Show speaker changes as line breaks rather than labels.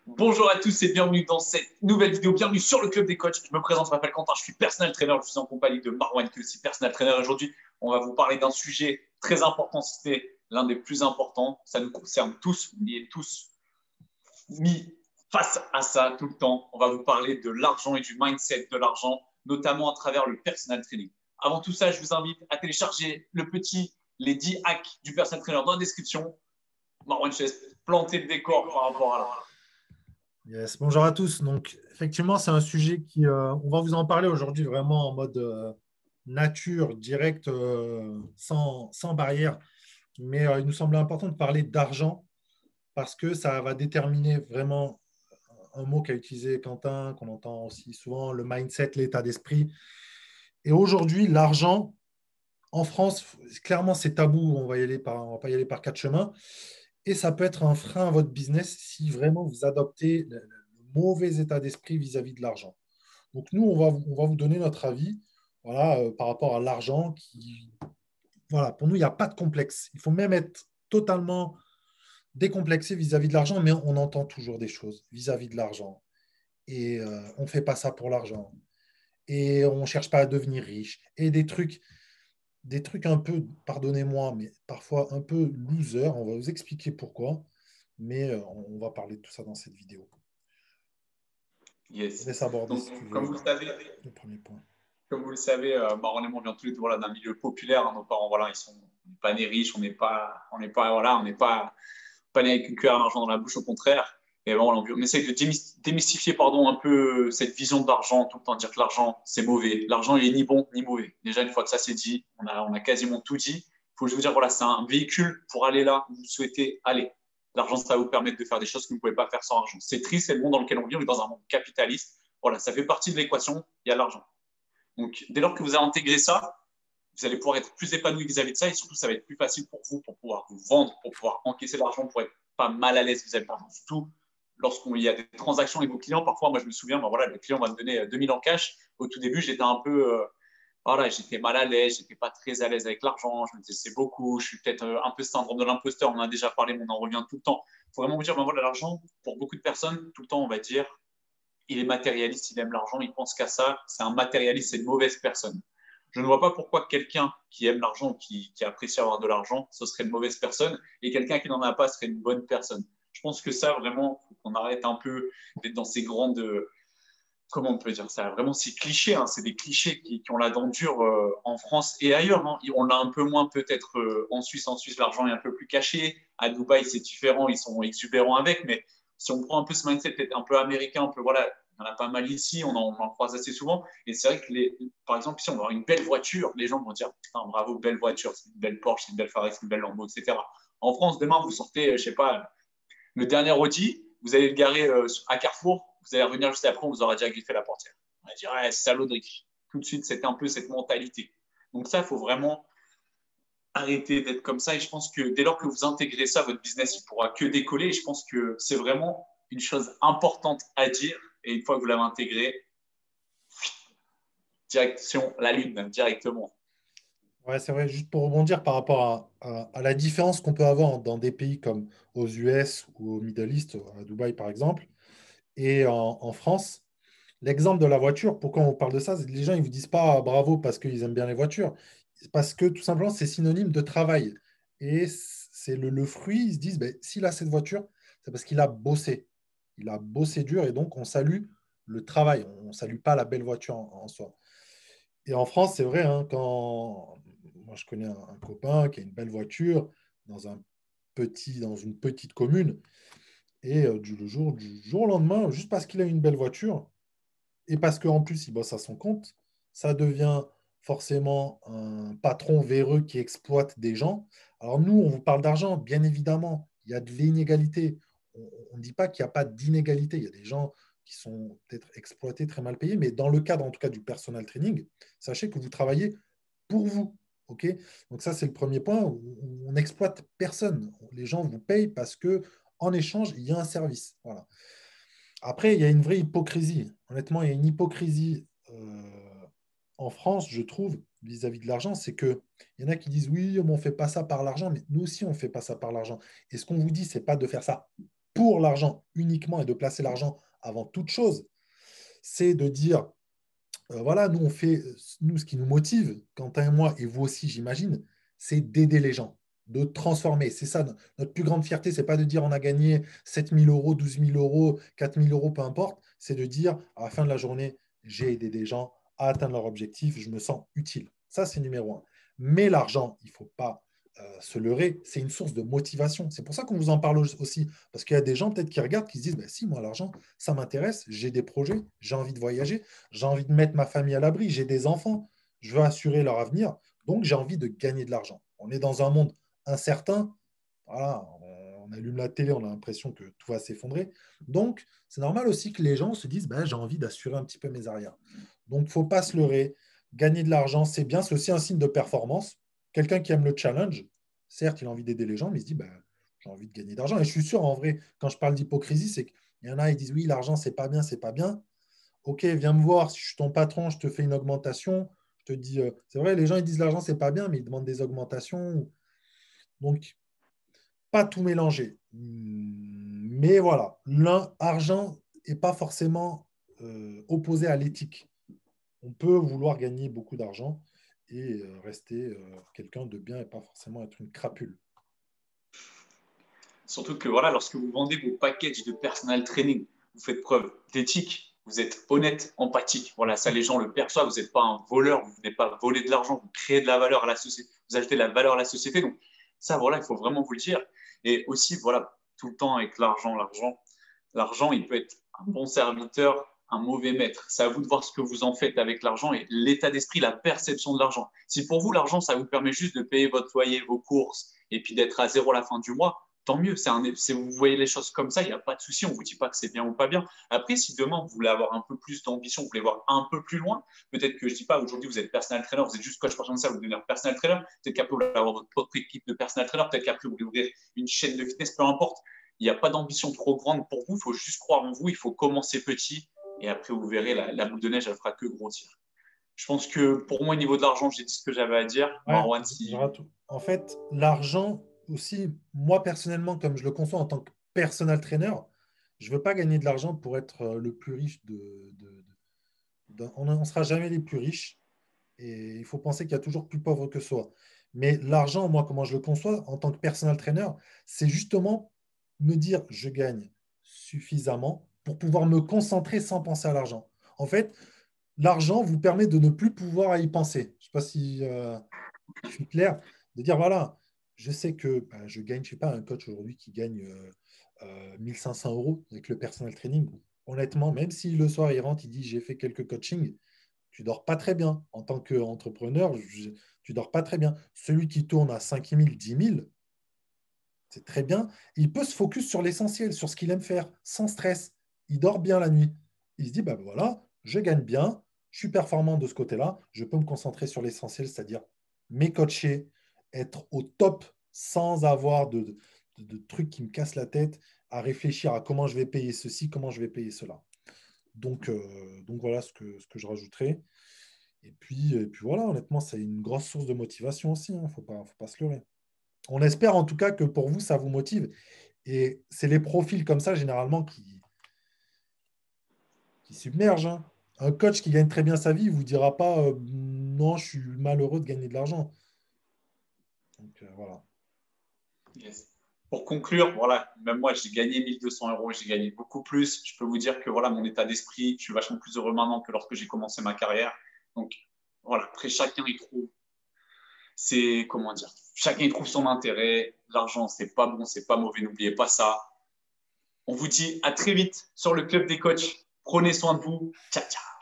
Bonjour à tous et bienvenue dans cette nouvelle vidéo. Bienvenue sur le Club des Coachs. Je me présente, je m'appelle Quentin, je suis personal trainer. Je suis en compagnie de Marwan qui est aussi personal trainer. Aujourd'hui, on va vous parler d'un sujet très important. C'était l'un des plus importants. Ça nous concerne tous. On y est tous mis face à ça tout le temps. On va vous parler de l'argent et du mindset de l'argent, notamment à travers le personal training. Avant tout ça, je vous invite à télécharger les 10 hacks du personal trainer dans la description. Marwan, je te laisse planter le décor par rapport à là.
Yes. Bonjour à tous. Donc, effectivement, c'est un sujet on va vous en parler aujourd'hui vraiment en mode nature, direct, sans barrière. Mais il nous semblait important de parler d'argent parce que ça va déterminer vraiment un mot qu'a utilisé Quentin, qu'on entend aussi souvent, le mindset, l'état d'esprit. Et aujourd'hui, l'argent, en France, clairement, c'est tabou. On va pas y aller par quatre chemins. Et ça peut être un frein à votre business si vraiment vous adoptez le mauvais état d'esprit vis-à-vis de l'argent. Donc nous, on va vous donner notre avis voilà, par rapport à l'argent. Voilà, pour nous, il n'y a pas de complexe. Il faut même être totalement décomplexé vis-à-vis de l'argent, mais on entend toujours des choses vis-à-vis de l'argent. Et on ne fait pas ça pour l'argent. Et on ne cherche pas à devenir riche. Et des trucs un peu, pardonnez-moi, mais parfois un peu loser. On va vous expliquer pourquoi, mais on va parler de tout ça dans cette vidéo. Je
Yes.
laisse aborder,
Donc,
si tu
comme
veux,
vous le savez,
le premier point.
comme vous le savez, Maron et moi, on vient tous les deux voilà, d'un milieu populaire. Nos parents, voilà, on n'est pas nés riches, voilà, on n'est pas nés avec une cuillère d'argent dans la bouche, au contraire. Et bon, voilà, on essaye de démystifier, pardon, un peu cette vision de l'argent, tout le temps dire que l'argent, c'est mauvais. L'argent, il est ni bon ni mauvais. Déjà, une fois que ça c'est dit, on a quasiment tout dit. Il faut juste vous dire, voilà, c'est un véhicule pour aller là où vous souhaitez aller. L'argent, ça va vous permettre de faire des choses que vous ne pouvez pas faire sans argent. C'est triste, c'est le monde dans lequel on vit. On est dans un monde capitaliste. Voilà, ça fait partie de l'équation. Il y a l'argent. Donc, dès lors que vous avez intégré ça, vous allez pouvoir être plus épanoui vis-à-vis de ça et surtout, ça va être plus facile pour vous pour pouvoir vous vendre, pour pouvoir encaisser l'argent, pour être pas mal à l'aise vis-à-vis de l'argent. Surtout lorsqu'il y a des transactions avec vos clients, parfois, moi, je me souviens, ben voilà, le client va me donner 2000 en cash. Au tout début, j'étais un peu, voilà, j'étais mal à l'aise, j'étais pas très à l'aise avec l'argent. Je me disais, c'est beaucoup, je suis peut-être un peu syndrome de l'imposteur, on en a déjà parlé, mais on en revient tout le temps. Il faut vraiment vous dire, ben voilà, l'argent, pour beaucoup de personnes, tout le temps, on va dire, il est matérialiste, il aime l'argent, il pense qu'à ça, c'est un matérialiste, c'est une mauvaise personne. Je ne vois pas pourquoi quelqu'un qui aime l'argent, qui apprécie avoir de l'argent, ce serait une mauvaise personne, et quelqu'un qui n'en a pas serait une bonne personne. Je pense que ça, vraiment, faut qu'on arrête un peu d'être dans ces grandes, comment on peut dire ça, vraiment ces clichés, hein, c'est des clichés qui ont la dent dure en France et ailleurs. Hein. On l'a un peu moins peut-être en Suisse. En Suisse, l'argent est un peu plus caché. À Dubaï, c'est différent, ils sont exubérants avec, mais si on prend un peu ce mindset peut-être un peu américain, un peu voilà, il y en a pas mal ici, on en croise assez souvent. Et c'est vrai que, par exemple, si on va avoir une belle voiture, les gens vont dire putain, bravo, belle voiture, c'est une belle Porsche, c'est une belle Ferrari, c'est une belle Lambo, etc. En France, demain, vous sortez, je sais pas, le dernier Audi, vous allez le garer à Carrefour, vous allez revenir juste après, on vous aura déjà griffé la portière. On va dire, ouais, salaud de riche. Tout de suite, c'est un peu cette mentalité. Donc ça, il faut vraiment arrêter d'être comme ça. Et je pense que dès lors que vous intégrez ça, votre business, il pourra que décoller. Et je pense que c'est vraiment une chose importante à dire. Et une fois que vous l'avez intégré, direction la lune, directement.
Ouais, c'est vrai, juste pour rebondir par rapport à la différence qu'on peut avoir dans des pays comme aux US ou au Middle East, à Dubaï par exemple, et en France, l'exemple de la voiture, pourquoi on parle de ça? Les gens, ils ne vous disent pas bravo parce qu'ils aiment bien les voitures, c'est parce que tout simplement, c'est synonyme de travail. Et c'est le fruit, ils se disent, ben, s'il a cette voiture, c'est parce qu'il a bossé. Il a bossé dur et donc on salue le travail, on ne salue pas la belle voiture en soi. Et en France, c'est vrai, hein, quand moi je connais un copain qui a une belle voiture dans dans une petite commune, et du jour au lendemain, juste parce qu'il a une belle voiture, et parce qu'en plus il bosse à son compte, ça devient forcément un patron véreux qui exploite des gens. Alors nous, on vous parle d'argent, bien évidemment, il y a de l'inégalité. On ne dit pas qu'il n'y a pas d'inégalité. Il y a des gens qui sont peut-être exploités, très mal payés, mais dans le cadre en tout cas du personal training, sachez que vous travaillez pour vous. OK. Donc ça, c'est le premier point. On n'exploite personne. Les gens vous payent parce que en échange, il y a un service. Voilà. Après, il y a une vraie hypocrisie. Honnêtement, il y a une hypocrisie en France, je trouve, vis-à-vis de l'argent. C'est qu'il y en a qui disent oui, mais on ne fait pas ça par l'argent, mais nous aussi, on ne fait pas ça par l'argent. Et ce qu'on vous dit, ce n'est pas de faire ça. pour l'argent uniquement et de placer l'argent avant toute chose, c'est de dire, voilà, nous, on fait, nous, ce qui nous motive, Quentin et moi, et vous aussi, j'imagine, c'est d'aider les gens, de transformer. C'est ça, notre plus grande fierté, c'est pas de dire on a gagné 7 000 euros, 12 000 euros, 4 000 euros, peu importe, c'est de dire, à la fin de la journée, j'ai aidé des gens à atteindre leur objectif, je me sens utile. Ça, c'est numéro un. Mais l'argent, il ne faut pas se leurrer, c'est une source de motivation. C'est pour ça qu'on vous en parle aussi, parce qu'il y a des gens peut-être qui regardent, qui se disent, bah, si, moi, l'argent, ça m'intéresse, j'ai des projets, j'ai envie de voyager, j'ai envie de mettre ma famille à l'abri, j'ai des enfants, je veux assurer leur avenir, donc j'ai envie de gagner de l'argent. On est dans un monde incertain, voilà, on allume la télé, on a l'impression que tout va s'effondrer. Donc, c'est normal aussi que les gens se disent, ben, j'ai envie d'assurer un petit peu mes arrières. Donc, il ne faut pas se leurrer. Gagner de l'argent, c'est bien, c'est aussi un signe de performance. Quelqu'un qui aime le challenge, certes, il a envie d'aider les gens, mais il se dit, ben, j'ai envie de gagner de l'argent. Et je suis sûr, en vrai, quand je parle d'hypocrisie, c'est qu'il y en a, ils disent, oui, l'argent, c'est pas bien, c'est pas bien. Ok, viens me voir, si je suis ton patron, je te fais une augmentation. Je te dis, c'est vrai, les gens, ils disent l'argent, c'est pas bien, mais ils demandent des augmentations. Donc, pas tout mélanger. Mais voilà, l'argent n'est pas forcément opposé à l'éthique. On peut vouloir gagner beaucoup d'argent et rester quelqu'un de bien et pas forcément être une crapule.
Surtout que voilà, lorsque vous vendez vos packages de personal training, vous faites preuve d'éthique, vous êtes honnête, empathique. Voilà, ça les gens le perçoivent. Vous n'êtes pas un voleur, vous n'êtes pas voler de l'argent, vous créez de la valeur à la société, vous ajoutez de la valeur à la société. Donc ça, voilà, il faut vraiment vous le dire. Et aussi, voilà, tout le temps avec l'argent, il peut être un bon serviteur, un mauvais maître. C'est à vous de voir ce que vous en faites avec l'argent et l'état d'esprit, la perception de l'argent. Si pour vous, l'argent, ça vous permet juste de payer votre loyer, vos courses et puis d'être à zéro à la fin du mois, tant mieux. Vous voyez les choses comme ça, il n'y a pas de souci. On ne vous dit pas que c'est bien ou pas bien. Après, si demain, vous voulez avoir un peu plus d'ambition, vous voulez voir un peu plus loin, peut-être que je ne dis pas, aujourd'hui, vous êtes personal trainer, vous êtes juste coach personnel, vous devenir personal trainer. Peut-être qu'après, vous voulez avoir votre propre équipe de personal trainer. Peut-être qu'après, vous voulez ouvrir une chaîne de fitness, peu importe. Il n'y a pas d'ambition trop grande pour vous. Il faut juste croire en vous. Il faut commencer petit. Et après, vous verrez, la boule de neige, elle fera que grossir. Je pense que pour moi, au niveau de l'argent, j'ai dit ce que j'avais à dire.
Ouais,
Marwan, si.
en fait, l'argent aussi, moi personnellement, comme je le conçois en tant que personal trainer, je ne veux pas gagner de l'argent pour être le plus riche on ne sera jamais les plus riches et il faut penser qu'il y a toujours plus pauvre que soi. Mais l'argent, moi, comment je le conçois en tant que personal trainer, c'est justement me dire je gagne suffisamment pour pouvoir me concentrer sans penser à l'argent. En fait, l'argent vous permet de ne plus pouvoir y penser. Je ne sais pas si je suis clair, de dire voilà, je sais que bah, je gagne, je ne sais pas, un coach aujourd'hui qui gagne 1500 euros avec le personal training. Honnêtement, même si le soir il rentre, il dit j'ai fait quelques coachings, tu dors pas très bien. En tant qu'entrepreneur, tu dors pas très bien. Celui qui tourne à 5 000, 10 000, c'est très bien. Il peut se focus sur l'essentiel, sur ce qu'il aime faire, sans stress. Il dort bien la nuit. Il se dit, bah voilà, je gagne bien, je suis performant de ce côté-là, je peux me concentrer sur l'essentiel, c'est-à-dire mes coachés, être au top sans avoir de trucs qui me cassent la tête, à réfléchir à comment je vais payer ceci, comment je vais payer cela. Donc voilà ce que je rajouterai. Et puis voilà, honnêtement, c'est une grosse source de motivation aussi. Faut pas se leurrer. On espère en tout cas que pour vous, ça vous motive. Et c'est les profils comme ça, généralement, qui submergent, hein. Un coach qui gagne très bien sa vie ne vous dira pas non, je suis malheureux de gagner de l'argent. Donc voilà.
Yes. Pour conclure, voilà, même moi, j'ai gagné 1 200 euros, j'ai gagné beaucoup plus. Je peux vous dire que voilà, mon état d'esprit, je suis vachement plus heureux maintenant que lorsque j'ai commencé ma carrière. Donc, voilà, après, chacun y trouve, c'est, comment dire, chacun y trouve son intérêt. L'argent, c'est pas bon, c'est pas mauvais, n'oubliez pas ça. On vous dit à très vite sur le Club des coachs. Prenez soin de vous. Ciao, ciao.